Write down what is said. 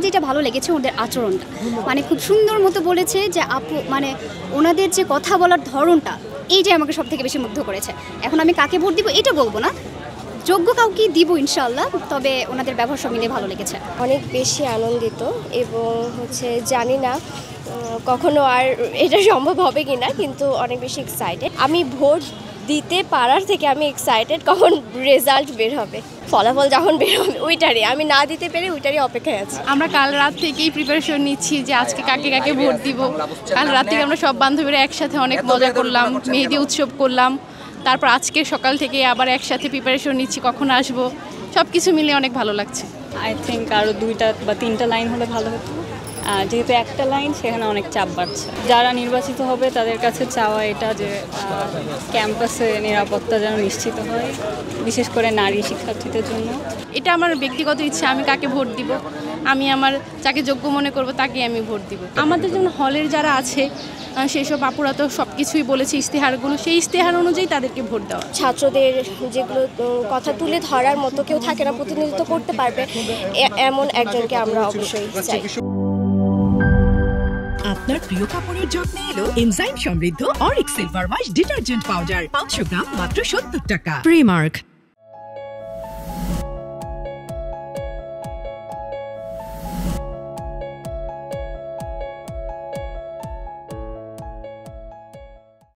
যেটা ভালো লেগেছে ওদের আচরণটা, মানে খুব সুন্দর মতো বলেছে যে আপু, মানে ওনাদের যে কথা বলার ধরনটা এইটাই আমাকে সব থেকে বেশি মুগ্ধ করেছে। এখন আমি কাকে ভোট দিব এটা বলবো না, যোগ্য কাউকে দিব ইনশাআল্লাহ, তবে ওনাদের ব্যবহার সব মিলে ভালো লেগেছে। অনেক বেশি আনন্দিত এবং জানি না কখনো আর এটা সম্ভব হবে কিনা, কিন্তু অনেক বেশি এক্সাইটেড। আমি ভোট দিতে পারার থেকে আমি এক্সাইটেড কখন রেজাল্ট বের হবে, ফলাফল যখন বের হবে ওইটারই, আমি না দিতে পেরে ওইটারই অপেক্ষায় আছি। আমরা কাল রাত থেকেই প্রিপারেশন নিচ্ছি যে আজকে কাকে কাকে ভোট দিব। কাল রাত থেকে আমরা সব বান্ধবীরা একসাথে অনেক মজা করলাম, মেহেদি উৎসব করলাম, তারপর আজকে সকাল থেকে আবার একসাথে প্রিপারেশন নিচ্ছি কখন আসবো, সব কিছু মিলে অনেক ভালো লাগছে। আই থিঙ্ক আরও 2টা বা 3টা লাইন হলে ভালো হতো, যেহেতু একটা লাইন সেখানে অনেক চাপ বাড়ছে। যারা নির্বাচিত হবে তাদের কাছে চাওয়া এটা যে ক্যাম্পাসে নিরাপত্তা যেন নিশ্চিত হয়, বিশেষ করে নারী শিক্ষার্থীদের জন্য। এটা আমার ব্যক্তিগত ইচ্ছা, আমি কাকে ভোট দিব, আমি আমার যাকে যোগ্য মনে করব তাকে আমি ভোট দিব। আমাদের যেমন হলের যারা আছে সেই সব আপুরা তো সব কিছুই বলেছে, ইশতেহারগুলো, সেই ইশতেহার অনুযায়ী তাদেরকে ভোট দেওয়া। ছাত্রদের যেগুলো কথা তুলে ধরার মতো কেউ থাকে না, প্রতিনিধিত্ব করতে পারবে, এমন একজনকে আমরা অবশ্যই চাই। আপনার প্রিয় কাপড়ের যত্নে এলো এনজাইম সমৃদ্ধ Arik silver wash detergent powder, 500 গ্রাম মাত্র 70 টাকা। প্রিমার্ক।